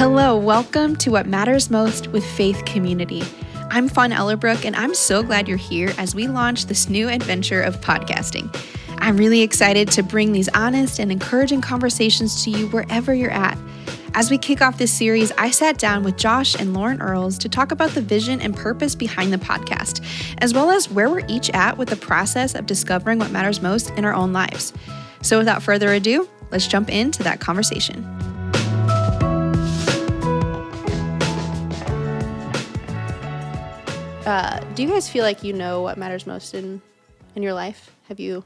Hello, welcome to What Matters Most with Faith Community. I'm Fawn Ellerbrook, and I'm so glad you're here as we launch this new adventure of podcasting. I'm really excited to bring these honest and encouraging conversations to you wherever you're at. As we kick off this series, I sat down with Josh and Lauren Earls to talk about the vision and purpose behind the podcast, as well as where we're each at with the process of discovering what matters most in our own lives. So without further ado, let's jump into that conversation. Do you guys feel like you know what matters most in your life? Have you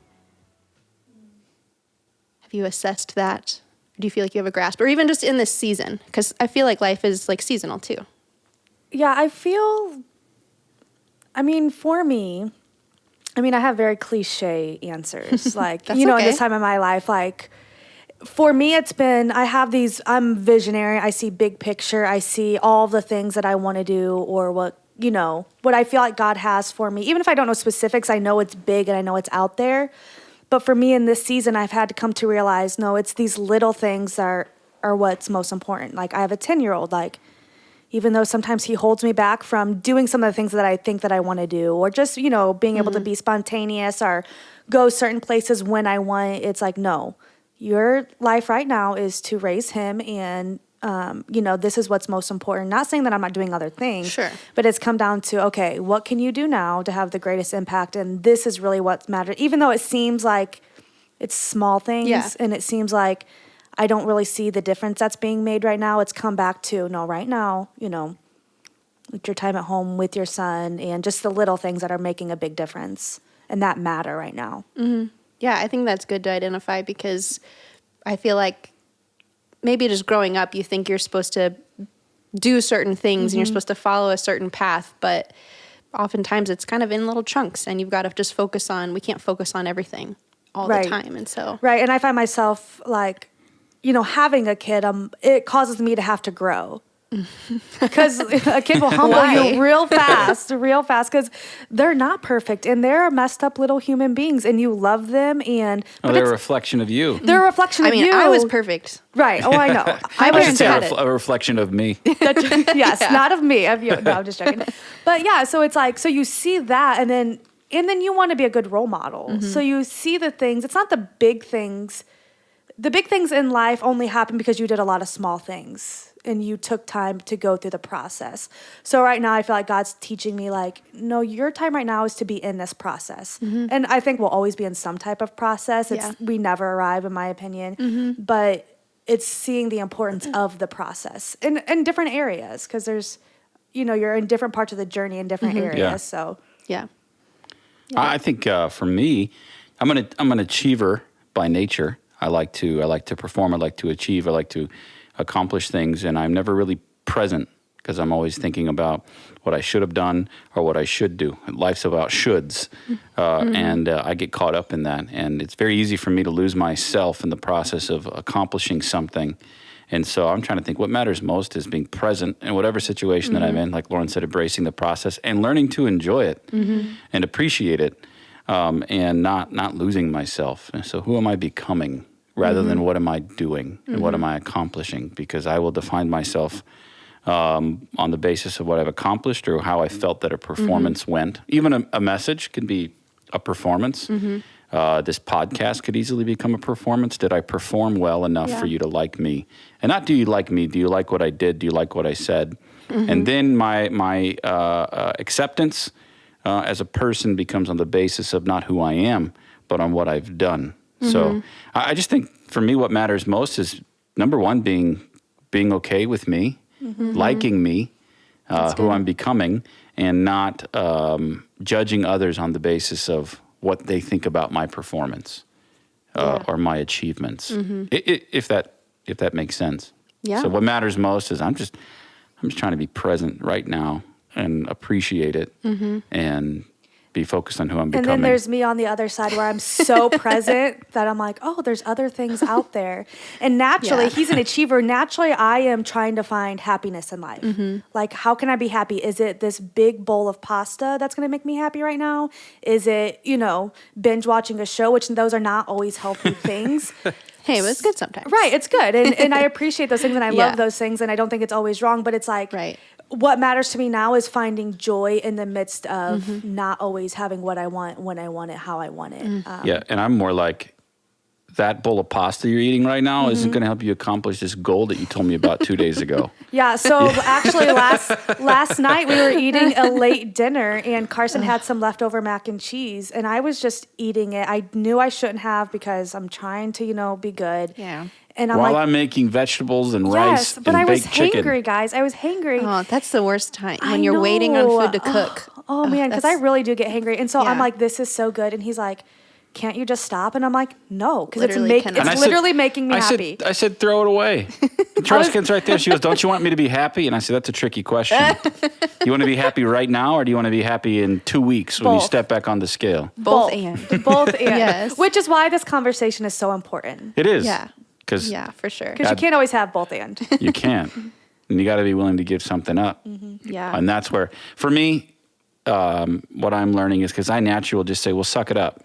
assessed that? Or do you feel like you have a grasp? Or even just in this season? Because I feel like life is like seasonal too. Yeah, for me, I have very cliche answers. Like, That's in okay. this time of my life, like, for me, I'm visionary. I see big picture. I see all the things that I want to do or what I feel like God has for me. Even if I don't know specifics, I know it's big and I know it's out there. But for me in this season, I've had to come to realize, no, it's these little things that are what's most important. Like, I have a 10-year-old, like, even though sometimes he holds me back from doing some of the things that I think that I want to do, or just, being able to be spontaneous or go certain places when I want, it's like, no, your life right now is to raise him and this is what's most important. Not saying that I'm not doing other things, Sure. but it's come down to, okay, what can you do now to have the greatest impact? And this is really what matters. Even though it seems like it's small things and it seems like I don't really see the difference that's being made right now, it's come back to, no, right now, like your time at home with your son and just the little things that are making a big difference and that matter right now. Mm-hmm. Yeah, I think that's good to identify because I feel like maybe just growing up, you think you're supposed to do certain things and you're supposed to follow a certain path, but oftentimes it's kind of in little chunks and you've got to just we can't focus on everything all the time. And so. Right. And I find myself like, having a kid, it causes me to have to grow. Because a kid will humble you real fast, because they're not perfect and they're messed up little human beings and you love them. But they're a reflection of you. They're a reflection of you. I was perfect. Right. Oh, I know. I should say a reflection of me. Yes, not of me. Of you. No, I'm just joking. But yeah, so it's like, so you see that and then you want to be a good role model. Mm-hmm. So you see the things, it's not the big things. The big things in life only happen because you did a lot of small things and you took time to go through the process. So right now I feel like God's teaching me like, no, your time right now is to be in this process. Mm-hmm. And I think we'll always be in some type of process. We never arrive, in my opinion. But it's seeing the importance of the process in different areas because there's, you're in different parts of the journey in different areas. Yeah. So Yeah. I think for me, I'm an achiever by nature. I like to perform. I like to achieve. I like to accomplish things, and I'm never really present because I'm always thinking about what I should have done or what I should do. Life's about shoulds, and I get caught up in that. And it's very easy for me to lose myself in the process of accomplishing something. And so I'm trying to think what matters most is being present in whatever situation that I'm in, like Lauren said, embracing the process and learning to enjoy it and appreciate it. And not losing myself. So who am I becoming rather than what am I doing and what am I accomplishing? Because I will define myself on the basis of what I've accomplished or how I felt that a performance went. Even a message can be a performance. This podcast could easily become a performance. Did I perform well enough for you to like me? And not do you like me? Do you like what I did? Do you like what I said? And then my acceptance as a person becomes on the basis of not who I am, but on what I've done. So I just think for me, what matters most is number one, being okay with me, liking me, who I'm becoming, and not judging others on the basis of what they think about my performance or my achievements. If that makes sense. Yeah. So what matters most is I'm just trying to be present right now and appreciate it and be focused on who I'm And becoming. then there's me on the other side where I'm so present that I'm like, oh, there's other things out there. And naturally, he's an achiever. Naturally, I am trying to find happiness in life. Like, how can I be happy? Is it this big bowl of pasta that's going to make me happy right now? Is it, binge watching a show, which those are not always healthy things. Hey, but it's good sometimes. Right, it's good. And I appreciate those things and I love those things and I don't think it's always wrong, but it's like what matters to me now is finding joy in the midst of not always having what I want, when I want it, how I want it. Yeah, and I'm more like, that bowl of pasta you're eating right now isn't going to help you accomplish this goal that you told me about 2 days ago. Yeah, so actually last night we were eating a late dinner and Carson had some leftover mac and cheese and I was just eating it. I knew I shouldn't have because I'm trying to, be good. Yeah. And I'm While I'm making vegetables and rice but and I was baked chicken. hangry, guys. I was hangry. Oh, that's the worst time when you're waiting on food to cook. Oh man, because I really do get hangry. And so I'm Yeah. like, this is so good. And he's like, can't you just stop? And I'm like, no, because it's Literally cannot. it's literally making me happy. I said, throw it away. The trash can's right there. She goes, don't you want me to be happy? And I said, that's a tricky question. You want to be happy right now, or do you want to be happy in 2 weeks when you step back on the scale? Both and. Both and. Yes. Which is why this conversation is so important. It is. Yeah. Because Yeah, for sure. Because you can't always have both and. you can't. And you got to be willing to give something up. Yeah. And that's where, for me, what I'm learning is because I naturally will just say, well, suck it up.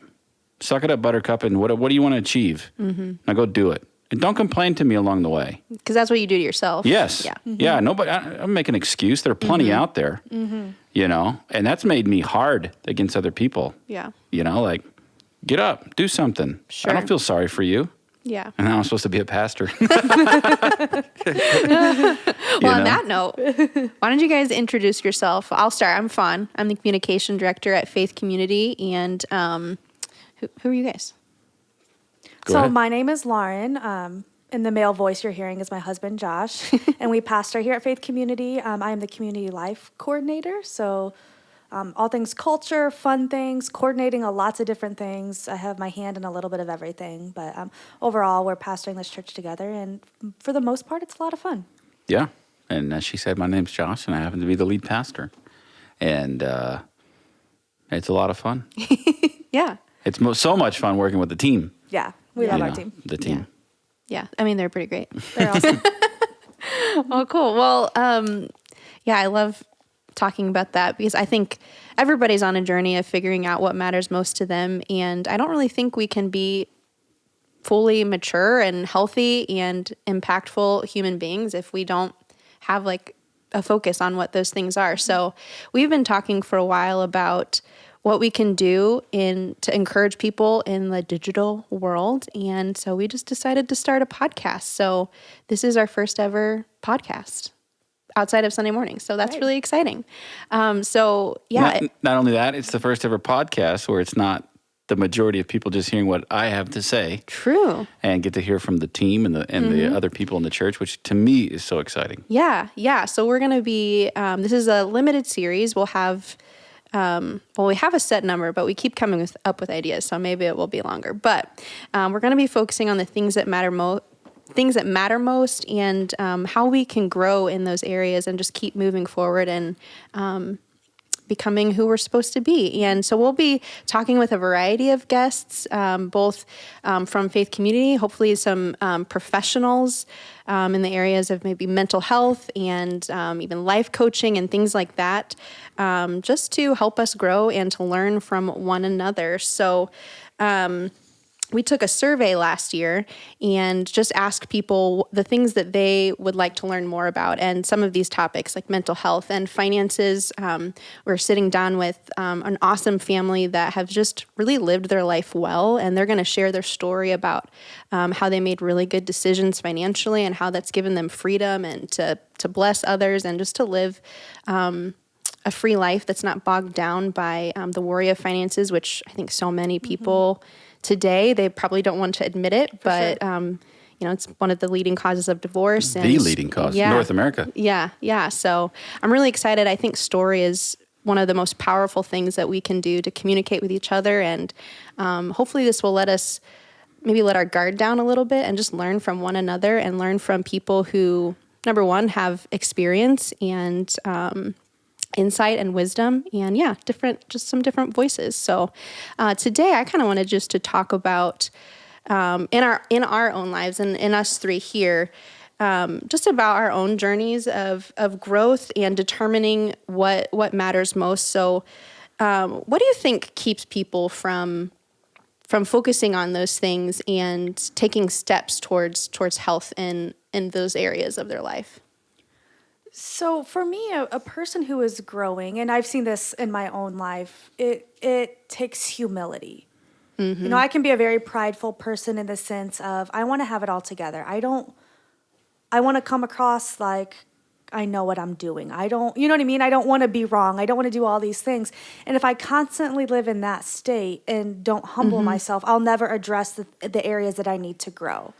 Suck it up, Buttercup, and what do you want to achieve? Now go do it. And don't complain to me along the way. Because that's what you do to yourself. Yes. Yeah. Yeah, nobody, I don't make an excuse. There are plenty out there, and that's made me hard against other people. Yeah. Like, get up, do something. Sure. I don't feel sorry for you. Yeah. And now I'm supposed to be a pastor. Well, on that note, why don't you guys introduce yourself? I'll start. I'm Fawn. I'm the communication director at Faith Community. And who are you guys? Go So ahead. my name is Lauren. And the male voice you're hearing is my husband, Josh. And we pastor here at Faith Community. I am the community life coordinator. So all things culture, fun things, coordinating lots of different things. I have my hand in a little bit of everything. But overall, we're pastoring this church together. And for the most part, it's a lot of fun. Yeah. And as she said, my name's Josh, and I happen to be the lead pastor. And it's a lot of fun. Yeah. It's so much fun working with the team. Yeah, we love our team. The team. Yeah. I mean, they're pretty great. They're awesome. Oh, cool. Well, yeah, I love talking about that because I think everybody's on a journey of figuring out what matters most to them. And I don't really think we can be fully mature and healthy and impactful human beings if we don't have like a focus on what those things are. So we've been talking for a while about what we can do to encourage people in the digital world. And so we just decided to start a podcast. So this is our first ever podcast outside of Sunday mornings. So that's really exciting. So yeah. Not only that, it's the first ever podcast where it's not the majority of people just hearing what I have to say. True. And get to hear from the team and the other people in the church, which to me is so exciting. Yeah. Yeah. So we're going to be, this is a limited series. We'll have, we have a set number, but we keep coming up with ideas. So maybe it will be longer, but we're going to be focusing on the things that matter most and how we can grow in those areas and just keep moving forward and becoming who we're supposed to be. And so we'll be talking with a variety of guests, both from Faith Community, hopefully some professionals in the areas of maybe mental health and even life coaching and things like that, just to help us grow and to learn from one another. So we took a survey last year and just asked people the things that they would like to learn more about. And some of these topics like mental health and finances, we're sitting down with an awesome family that have just really lived their life well. And they're going to share their story about how they made really good decisions financially and how that's given them freedom and to bless others and just to live a free life that's not bogged down by the worry of finances, which I think so many people today, they probably don't want to admit it, but it's one of the leading causes of divorce. The leading cause in North America. Yeah. So I'm really excited. I think story is one of the most powerful things that we can do to communicate with each other. And hopefully this will let us maybe let our guard down a little bit and just learn from one another and learn from people who, number one, have experience and insight and wisdom, and some different voices. So today I kind of wanted just to talk about in our own lives and in us three here, just about our own journeys of growth and determining what matters most. So what do you think keeps people from focusing on those things and taking steps towards health in those areas of their life? So for me, a person who is growing, and I've seen this in my own life, it takes humility. Mm-hmm. You know, I can be a very prideful person in the sense of I want to have it all together. I want to come across like I know what I'm doing. You know what I mean? I don't want to be wrong. I don't want to do all these things. And if I constantly live in that state and don't humble myself, I'll never address the areas that I need to grow.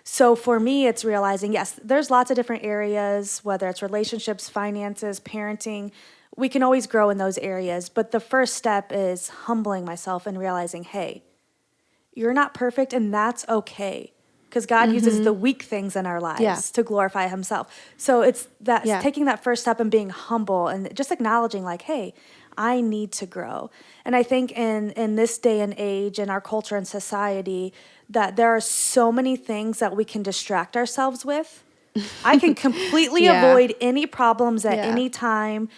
So for me, it's realizing, yes, there's lots of different areas, whether it's relationships, finances, parenting. We can always grow in those areas. But the first step is humbling myself and realizing, hey, you're not perfect, and that's okay. Because God uses the weak things in our lives to glorify himself. So it's taking that first step and being humble and just acknowledging like, hey, I need to grow. And I think in this day and age, in our culture and society, that there are so many things that we can distract ourselves with. I can completely avoid any problems at any time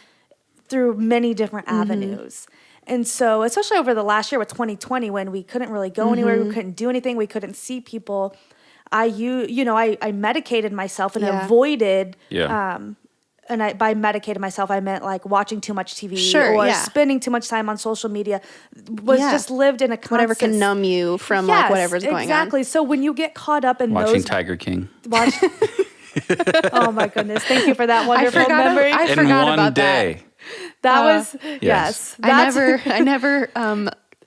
through many different avenues. And so, especially over the last year with 2020, when we couldn't really go anywhere, we couldn't do anything, we couldn't see people, I medicated myself and avoided, and by medicated myself, I meant like watching too much TV or spending too much time on social media, just lived in a constant... Whatever can numb you from like whatever's going on. Exactly. So when you get caught up in watching Tiger King. Oh my goodness. Thank you for that wonderful memory. I forgot about that. That was, yes. I never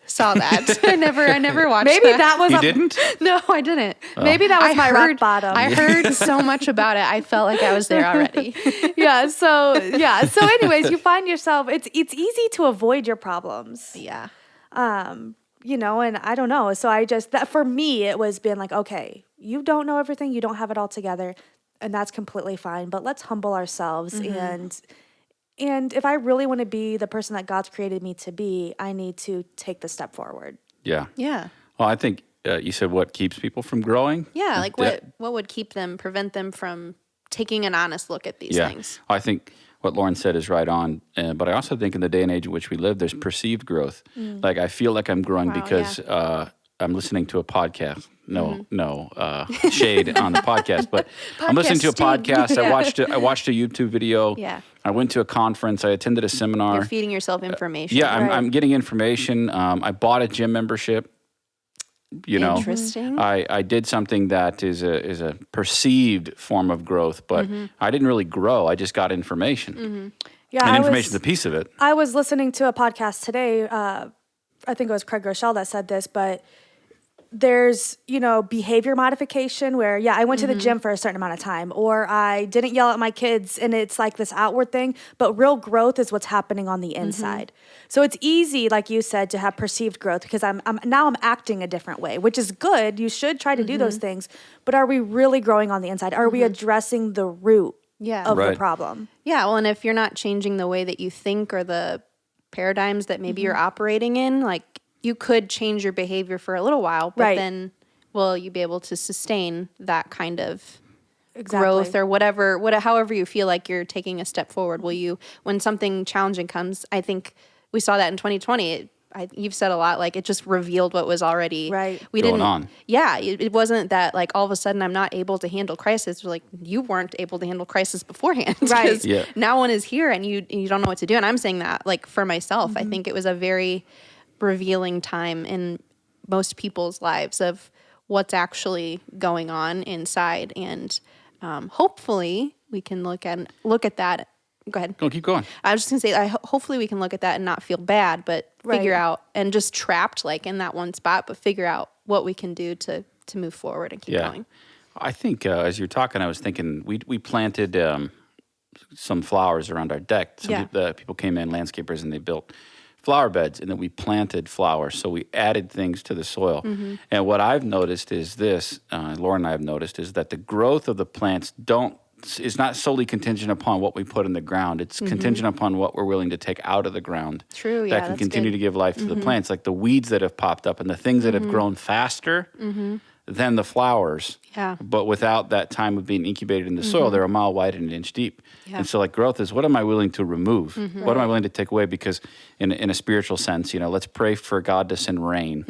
saw that. I never watched Maybe that. that was You didn't? No, I didn't. Oh. Maybe that was my rock bottom. I heard so much about it. I felt like I was there already. So anyways, you find yourself, it's easy to avoid your problems. Yeah. And I don't know. So for me, it was being like, okay, you don't know everything. You don't have it all together. And that's completely fine. But let's humble ourselves. And if I really want to be the person that God's created me to be, I need to take the step forward. Yeah. Yeah. Well, I think you said what keeps people from growing? Yeah, like what would prevent them from taking an honest look at these things? I think what Lauren said is right on. But I also think in the day and age in which we live, there's perceived growth. Like I feel like I'm growing because I'm listening to a podcast. No shade on the podcast, but I'm listening to a podcast. I watched a YouTube video. Yeah. I went to a conference. I attended a seminar. You're feeding yourself information. I'm getting information. I bought a gym membership. Interesting. I did something that is a perceived form of growth, but I didn't really grow. I just got information. Yeah, and information's a piece of it. I was listening to a podcast today. I think it was Craig Rochelle that said this, but there's, behavior modification where, I went to the gym for a certain amount of time, or I didn't yell at my kids, and it's like this outward thing, but real growth is what's happening on the inside. So it's easy, like you said, to have perceived growth because I'm acting a different way, which is good. You should try to do those things, but are we really growing on the inside? Are we addressing the root of the problem? Yeah, well, and if you're not changing the way that you think or the paradigms that maybe you're operating in, like, you could change your behavior for a little while, but then will you be able to sustain that kind of growth or however you feel like you're taking a step forward? Will you, when something challenging comes, I think we saw that in 2020. You've said a lot, like it just revealed what was already going on. Yeah, it wasn't that like all of a sudden I'm not able to handle crisis. Like you weren't able to handle crisis beforehand, right? Now one is here and you don't know what to do. And I'm saying that like for myself, I think it was a very revealing time in most people's lives of what's actually going on inside, and hopefully we can look at that. Go ahead. Go, keep going. I was just gonna say, hopefully we can look at that and not feel bad, but figure out and just trapped like in that one spot, but figure out what we can do to move forward and keep going. I think as you're talking, I was thinking we planted some flowers around our deck. People came in, landscapers, and they built flower beds, and then we planted flowers. So we added things to the soil. And what I've noticed is this, Lauren and I have noticed, is that the growth of the plants don't is not solely contingent upon what we put in the ground. It's contingent upon what we're willing to take out of the ground. True, yeah, that can that's continue good. to give life to the plants, like the weeds that have popped up and the things that have grown faster than the flowers. Yeah. But without that time of being incubated in the soil, they're a mile wide and an inch deep. Yeah. And so like growth is, what am I willing to remove? What am I willing to take away? Because in a spiritual sense, let's pray for God to send rain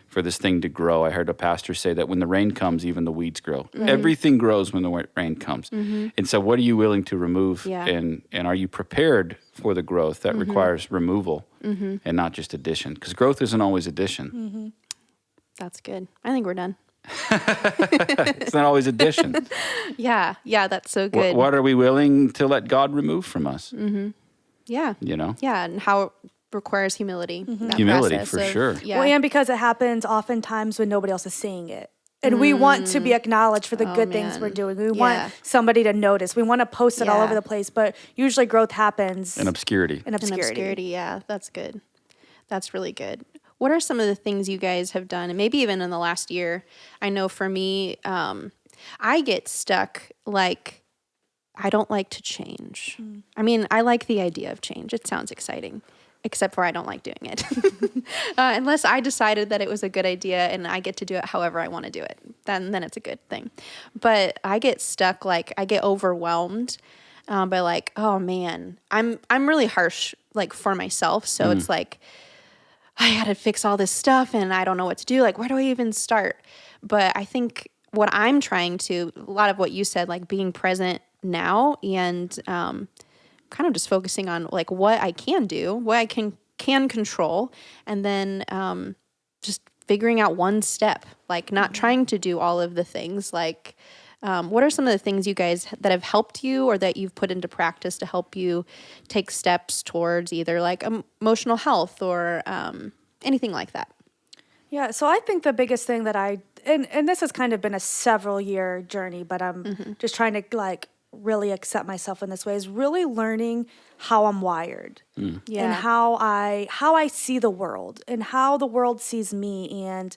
for this thing to grow. I heard a pastor say that when the rain comes, even the weeds grow. Everything grows when the rain comes. And so what are you willing to remove? Yeah. And are you prepared for the growth that requires removal and not just addition? Because growth isn't always addition. That's good. I think we're done. It's not always addition. Yeah, that's so good. What are we willing to let God remove from us? Yeah. Yeah, and how it requires humility. That Humility, process for of- sure. Yeah. Well, and because it happens oftentimes when nobody else is seeing it. And we want to be acknowledged for the good things man. we're doing. We Yeah. want somebody to notice. We want to post it all Yeah. over the place. But usually growth happens In obscurity. in In obscurity, yeah, that's good. That's really good. What are some of the things you guys have done, and maybe even in the last year? I know for me, I get stuck, like, I don't like to change. I mean, I like the idea of change. It sounds exciting, except for I don't like doing it. Unless I decided that it was a good idea and I get to do it however I want to do it, then it's a good thing. But I get stuck, like, I get overwhelmed by, like, oh man, I'm really harsh, like, for myself. So it's like, I got to fix all this stuff and I don't know what to do. Like, where do I even start? But I think what I'm trying to, a lot of what you said, like being present now and kind of just focusing on like what I can do, what I can control, and then just figuring out one step, like not trying to do all of the things. Like, what are some of the things you guys that have helped you or that you've put into practice to help you take steps towards either like emotional health or anything like that? Yeah, so I think the biggest thing that and this has kind of been a several year journey, but I'm just trying to like really accept myself in this way, is really learning how I'm wired Yeah. and how I see the world and how the world sees me, and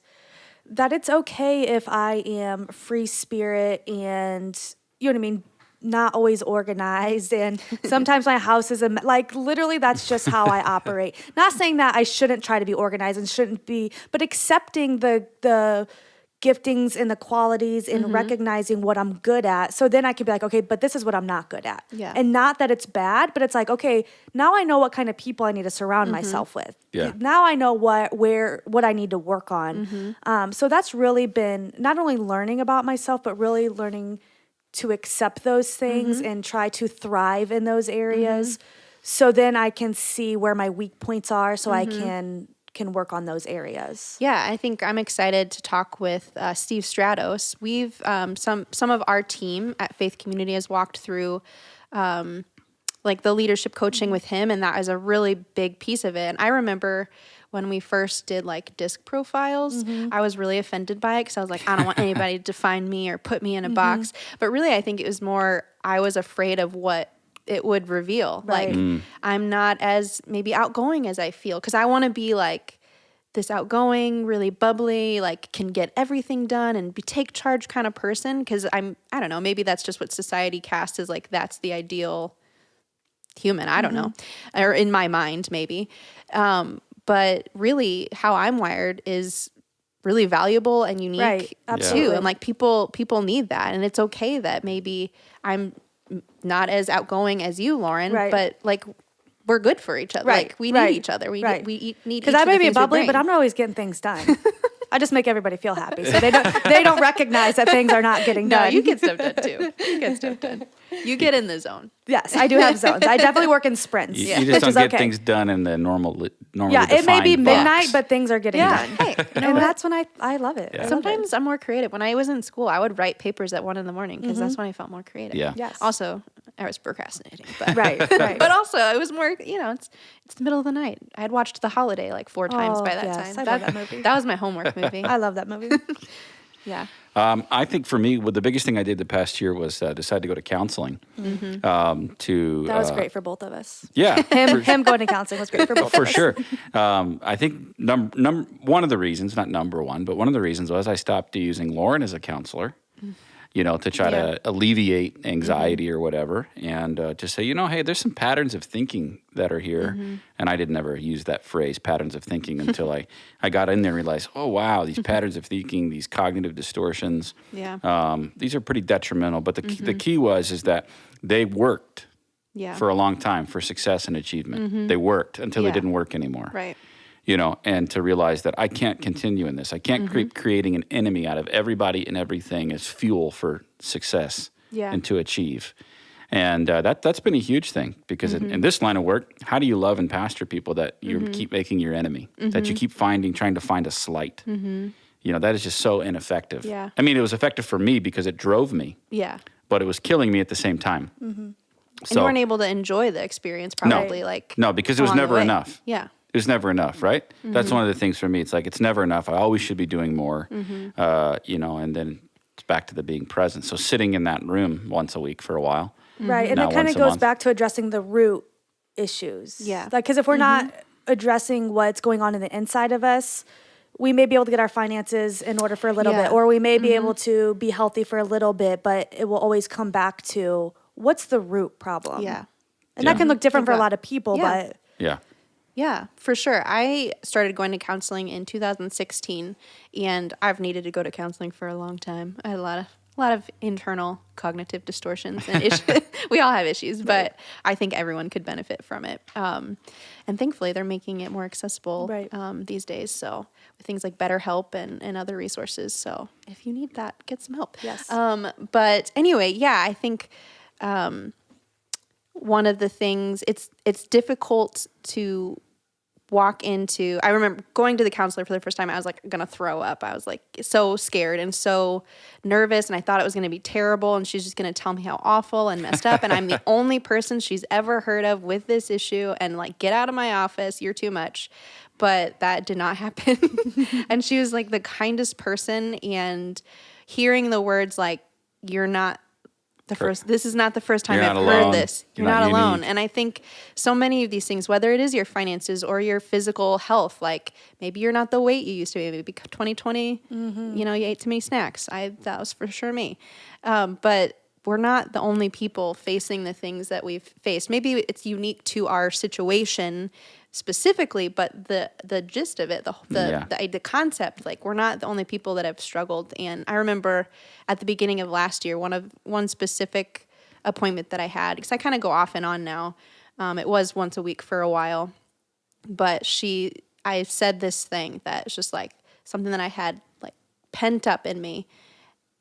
that it's okay if I am free spirit and, you know what I mean, not always organized, and sometimes my house is like literally that's just how I operate. Not saying that I shouldn't try to be organized and shouldn't be, but accepting the giftings and the qualities and recognizing what I'm good at. So then I can be like, okay, but this is what I'm not good at. Yeah. And not that it's bad, but it's like, okay, now I know what kind of people I need to surround myself with. Yeah. Now I know what I need to work on. So that's really been not only learning about myself, but really learning to accept those things and try to thrive in those areas. So then I can see where my weak points are, so I can work on those areas. Yeah, I think I'm excited to talk with Steve Stratos. We've some of our team at Faith Community has walked through like the leadership coaching with him, and that is a really big piece of it. And I remember when we first did like disc profiles, I was really offended by it because I was like, I don't want anybody to define me or put me in a box. But really, I think it was more I was afraid of what it would reveal. Right. Like I'm not as maybe outgoing as I feel, because I want to be like this outgoing, really bubbly, like can get everything done and take charge kind of person. Because I don't know, maybe that's just what society casts as like that's the ideal human. I don't know, or in my mind maybe. But really, how I'm wired is really valuable and unique Right. Absolutely. too. And like people need that, and it's okay that maybe I'm not as outgoing as you, Lauren, Right. but like we're good for each other. Right. Like we Right. need each other. We Right. need Because each I of the may be things we bubbly, but bring. I'm not always getting things done. I just make everybody feel happy, so they don't recognize that things are not getting No, done. you get stuff done too. You get stuff done. You get in the zone. Yes, I do have zones. I definitely work in sprints. You which just don't is get okay. things done in the normally Yeah, it may be defined midnight, box. but things are getting done. Hey, you know And what? that's when I love it. I love it. Sometimes I'm more creative. When I was in school, I would write papers at 1 a.m. because that's when I felt more creative. Yeah. Yes. Also, I was procrastinating, but Right, right. but also it was more. It's the middle of the night. I had watched The Holiday like 4 times Oh, by that yes, time. I love that movie. That was my homework movie. I love that movie. Yeah. I think for me, the biggest thing I did the past year was decide to go to counseling. That was great for both of us. Yeah, Him going to counseling was great for both for of us. sure. I think one of the reasons, not number one, but one of the reasons was I stopped using Lauren as a counselor. to try to alleviate anxiety or whatever, and just say, hey, there's some patterns of thinking that are here. And I did never use that phrase, patterns of thinking, until I got in there and realized, oh, wow, these patterns of thinking, these cognitive distortions, these are pretty detrimental. But the key is that they worked for a long time for success and achievement. They worked until they didn't work anymore. Right. And to realize that I can't continue in this. I can't keep creating an enemy out of everybody and everything as fuel for success and to achieve. And that's been a huge thing, because in this line of work, how do you love and pastor people that you keep making your enemy, that you keep trying to find a slight? That is just so ineffective. Yeah. I mean, it was effective for me because it drove me. Yeah. But it was killing me at the same time. So, and you weren't able to enjoy the experience probably. No, because it was never enough. Yeah. It was never enough, right? That's one of the things for me. It's like, it's never enough. I always should be doing more, and then it's back to the being present. So sitting in that room once a week for a while. Right, and it kind of goes back to addressing the root issues. Yeah. Because if we're not addressing what's going on in the inside of us, we may be able to get our finances in order for a little bit, or we may be able to be healthy for a little bit, but it will always come back to, what's the root problem? Yeah. And that can look different for a lot of people, but... Yeah. Yeah, for sure. I started going to counseling in 2016, and I've needed to go to counseling for a long time. I had a lot of internal cognitive distortions and issues. We all have issues, but I think everyone could benefit from it. And thankfully, they're making it more accessible these days. So with things like BetterHelp and other resources. So if you need that, get some help. Yes. But anyway, I think one of the things, it's difficult to walk into. I remember going to the counselor for the first time. I was like going to throw up. I was like so scared and so nervous, and I thought it was going to be terrible, and she's just going to tell me how awful and messed up, and I'm the only person she's ever heard of with this issue, and like, get out of my office, you're too much. But that did not happen. And she was like the kindest person, and hearing the words like, you're not this is not the first time I've heard this. You're not alone. And I think so many of these things, whether it is your finances or your physical health, like maybe you're not the weight you used to be. Maybe 2020, you ate too many snacks. That was for sure me. But we're not the only people facing the things that we've faced. Maybe it's unique to our situation specifically, but the gist of it, the concept, like, we're not the only people that have struggled. And I remember at the beginning of last year, one specific appointment that I had, because I kind of go off and on now. It was once a week for a while, but I said this thing that is just like something that I had like pent up in me.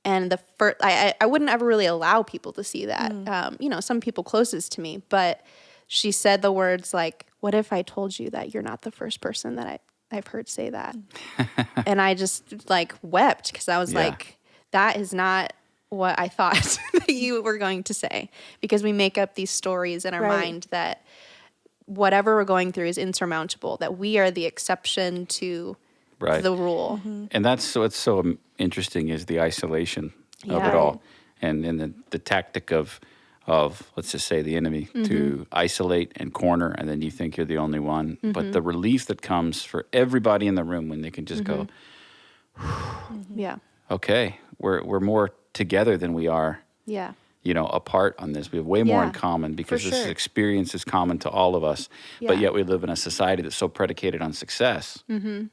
And I wouldn't ever really allow people to see that, some people closest to me, but she said the words like, what if I told you that you're not the first person that I've heard say that? And I just like wept, because I was like, that is not what I thought that you were going to say, because we make up these stories in our mind that whatever we're going through is insurmountable, that we are the exception to the rule. And that's what's so interesting, is the isolation of it all, and the tactic of let's just say the enemy to isolate and corner, and then you think you're the only one. But the relief that comes for everybody in the room when they can just go, okay, we're more together than we are apart on this. We have way more in common, because this experience is common to all of us, but yet we live in a society that's so predicated on success. And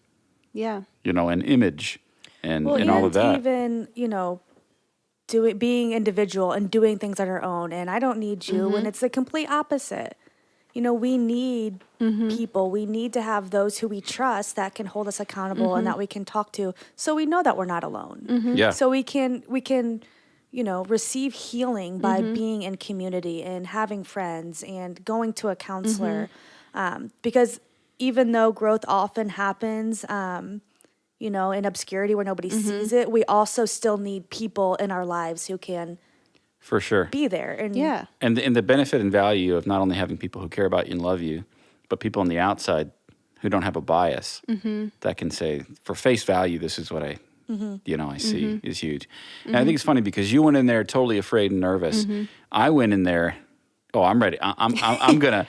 image and all of that. Even, being individual and doing things on our own, and I don't need you, when it's the complete opposite. We need people. We need to have those who we trust that can hold us accountable and that we can talk to, so we know that we're not alone. So we can receive healing by being in community and having friends and going to a counselor, because even though growth often happens in obscurity where nobody sees it, we also still need people in our lives who can for sure be there. And the benefit and value of not only having people who care about you and love you, but people on the outside who don't have a bias that can say, for face value, this is what I see is huge. And I think it's funny, because you went in there totally afraid and nervous. I went in there, I'm ready. I'm gonna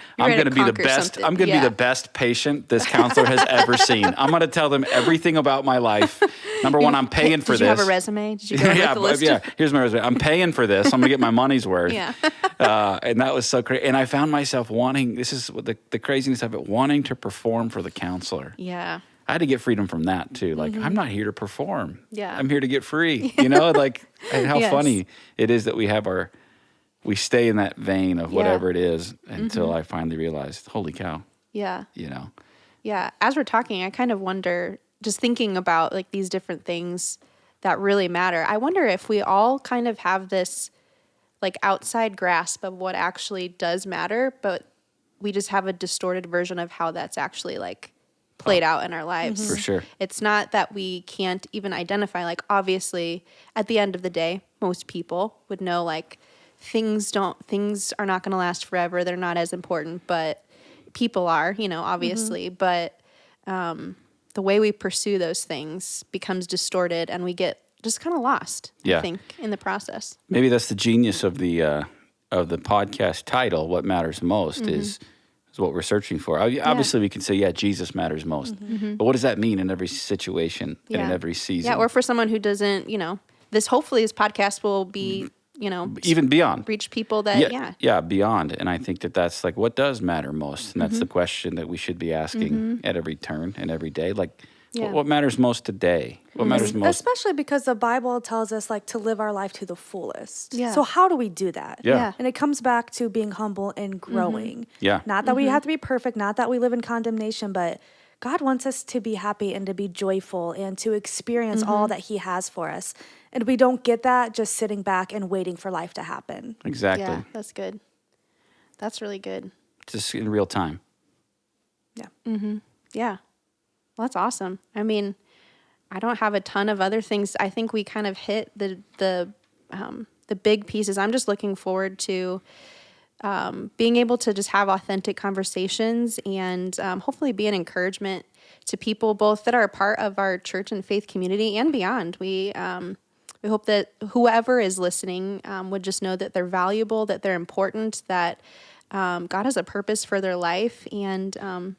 be the best. I'm gonna be the best patient this counselor has ever seen. I'm gonna tell them everything about my life, Number one, I'm paying for this. Did you have a resume? Did you go with the list? Yeah. Here's my resume. I'm paying for this. I'm gonna get my money's worth. Yeah. And that was so crazy. And I found myself wanting. This is what the craziness of it. Wanting to perform for the counselor. Yeah. I had to get freedom from that too. Like, I'm not here to perform. Yeah. I'm here to get free. You know, like, and how Yes. funny it is that we stay in that vein of whatever it is until I finally realized, holy cow. Yeah. You know. Yeah. As we're talking, I kind of wonder, just thinking about like these different things that really matter. I wonder if we all kind of have this like outside grasp of what actually does matter, but we just have a distorted version of how that's actually like played out in our lives. For sure. It's not that we can't even identify, like, obviously at the end of the day, most people would know like things are not going to last forever. They're not as important, but people are, you know, obviously, but the way we pursue those things becomes distorted and we get just kind of lost, I think, in the process. Maybe that's the genius of the podcast title, What Matters Most, is what we're searching for. Obviously, we can say, Jesus matters most. But what does that mean in every situation and in every season? Yeah, or for someone who doesn't, you know, hopefully this podcast will be, you know, even beyond. Reach people that, beyond. And I think that's like, what does matter most? And that's the question that we should be asking at every turn and every day. Like, what matters most today? What matters most? Especially because the Bible tells us like to live our life to the fullest. Yeah. So how do we do that? Yeah. And it comes back to being humble and growing. Yeah. Not that we have to be perfect, not that we live in condemnation, but God wants us to be happy and to be joyful and to experience all that he has for us. And we don't get that just sitting back and waiting for life to happen. Exactly. Yeah, that's good. That's really good. Just in real time. Yeah. Yeah. Well, that's awesome. I mean, I don't have a ton of other things. I think we kind of hit the big pieces. I'm just looking forward to being able to just have authentic conversations and hopefully be an encouragement to people both that are a part of our church and faith community and beyond. We hope that whoever is listening would just know that they're valuable, that they're important, that God has a purpose for their life, and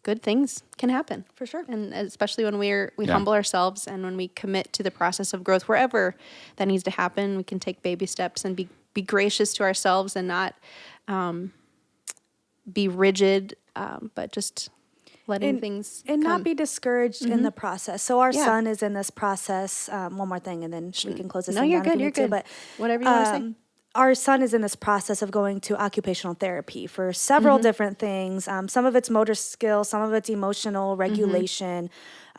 good things can happen. For sure. And especially when we humble ourselves and when we commit to the process of growth, wherever that needs to happen, we can take baby steps and be gracious to ourselves and not be rigid, but just letting things and come. not be discouraged in the process. So our son is in this process. One more thing, and then we can close this. No, thing you're down good. if you You're need to, good. But whatever you want to say. Our son is in this process of going to occupational therapy for several different things. Some of it's motor skills, some of it's emotional regulation.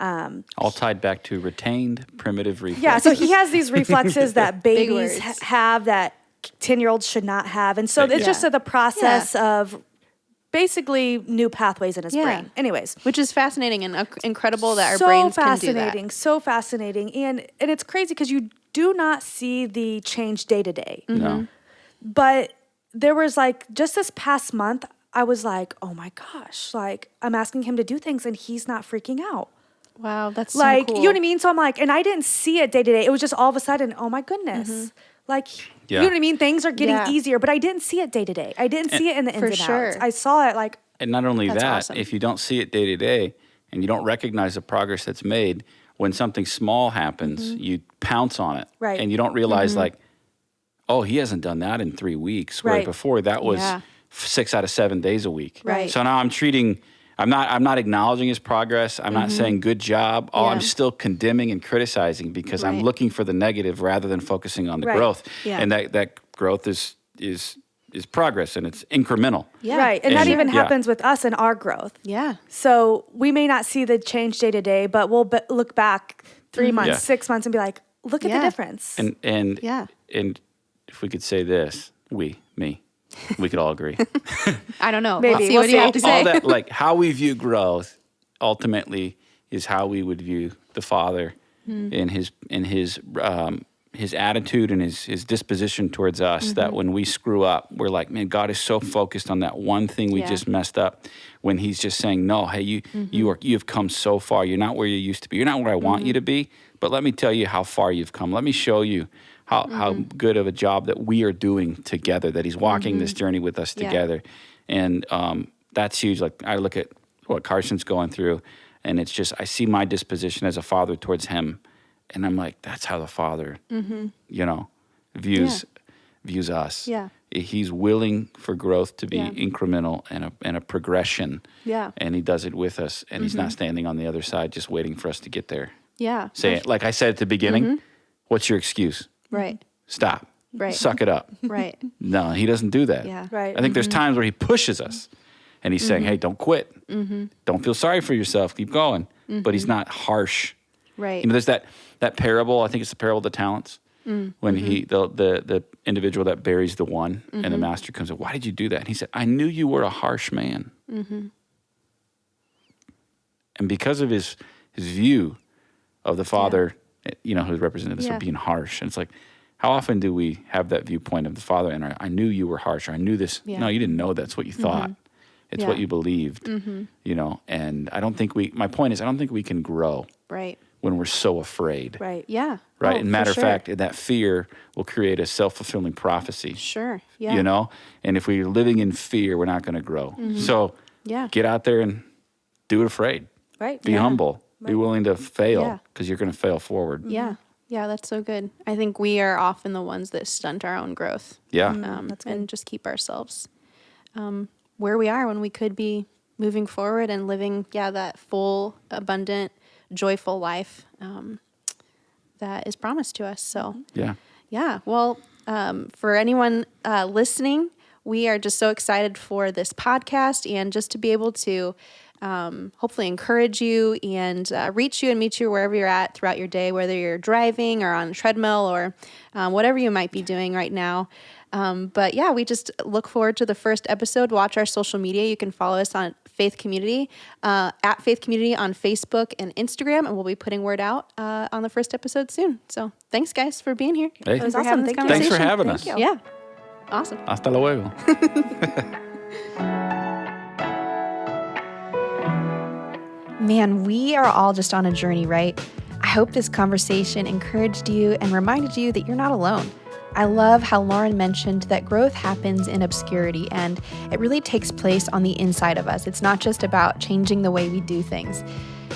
All tied back to retained primitive reflexes. Yeah, so he has these reflexes that babies words. have that 10-year-olds should not have. And so it's just the process of basically new pathways in his brain. Anyways. Which is fascinating and incredible that our brains can do that. So fascinating. And it's crazy because you do not see the change day to day. No. But there was like, just this past month, I was like, oh my gosh, like I'm asking him to do things and he's not freaking out. Wow, that's Like, so cool. you know what I mean? So I'm like, and I didn't see it day to day. It was just all of a sudden, oh my goodness. Like, you know what I mean? Things are getting easier, but I didn't see it day to day. I didn't see it in the ins and outs. I saw it like. And not only that, awesome. if you don't see it day to day and you don't recognize the progress that's made, when something small happens, you pounce on it. Right. And you don't realize like, oh, he hasn't done that in 3 weeks. Where before that was 6 out of 7 days a week. Right. So now I'm not acknowledging his progress. I'm not saying good job. I'm still condemning and criticizing because I'm looking for the negative rather than focusing on the growth. Yeah. And that growth is progress and it's incremental. Yeah. Right. And that even Yeah. happens with us in our growth. Yeah. So we may not see the change day to day, but we'll look back 3 months, Yeah. 6 months and be like, look at the difference. And Yeah. And if we could say this, me, we could all agree. I don't know. Maybe. See We'll what see. you have to say. All that, like how we view growth, ultimately, is how we would view the Father in his attitude and his disposition towards us. That when we screw up, we're like, man, God is so focused on that one thing we just messed up. When He's just saying, no, hey, you have come so far. You're not where you used to be. You're not where I want you to be. But let me tell you how far you've come. Let me show you how good of a job that we are doing together, that He's walking this journey with us together. And that's huge. Like I look at what Carson's going through, and it's just, I see my disposition as a father towards him. And I'm like, that's how the Father, views us. Yeah. He's willing for growth to be Yeah. incremental and a progression. Yeah. And he does it with us. And he's not standing on the other side just waiting for us to get there. Yeah. Say it. Like I said at the beginning, what's your excuse? Right. Stop. Right. Suck it up. Right. No, he doesn't do that. Yeah. Right. I think there's times where he pushes us and he's saying, hey, don't quit. Don't feel sorry for yourself. Keep going. But he's not harsh. Right. There's that parable, I think it's the parable of the talents, when the individual that buries the one and the master comes in, why did you do that? And he said, I knew you were a harsh man. And because of his view of the Father, who represented this of being harsh. And it's like, how often do we have that viewpoint of the Father? And I knew you were harsh, or I knew this. Yeah. No, you didn't know that's what you thought. It's what you believed, and I don't think my point is, I don't think we can grow Right. when we're so afraid. Right. Yeah. Right. Oh, And matter of for sure. fact, that fear will create a self-fulfilling prophecy. Sure. Yeah. And if we're living in fear, we're not going to grow. So Yeah. get out there and do it afraid. Right. Be humble. Be willing to fail, Yeah. because you're going to fail forward. Yeah. Yeah. That's so good. I think we are often the ones that stunt our own growth. Yeah. And just keep ourselves where we are when we could be moving forward and living, that full, abundant, joyful life that is promised to us. So, Yeah. Well, for anyone listening, we are just so excited for this podcast and just to be able to hopefully encourage you and reach you and meet you wherever you're at throughout your day, whether you're driving or on a treadmill or whatever you might be doing right now. But we just look forward to the first episode. Watch our social media. You can follow us on Faith Community, at Faith Community on Facebook and Instagram, and we'll be putting word out on the first episode soon. So thanks, guys, for being here. Hey. It was Thank awesome. you. This Thanks for conversation. having us. Thank you. Yeah. Awesome. Hasta luego. Man, we are all just on a journey, right? I hope this conversation encouraged you and reminded you that you're not alone. I love how Lauren mentioned that growth happens in obscurity, and it really takes place on the inside of us. It's not just about changing the way we do things.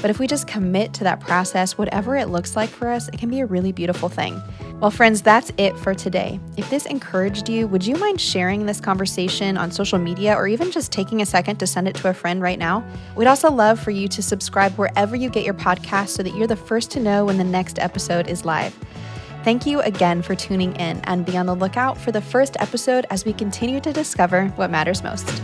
But if we just commit to that process, whatever it looks like for us, it can be a really beautiful thing. Well, friends, that's it for today. If this encouraged you, would you mind sharing this conversation on social media or even just taking a second to send it to a friend right now? We'd also love for you to subscribe wherever you get your podcast so that you're the first to know when the next episode is live. Thank you again for tuning in, and be on the lookout for the first episode as we continue to discover what matters most.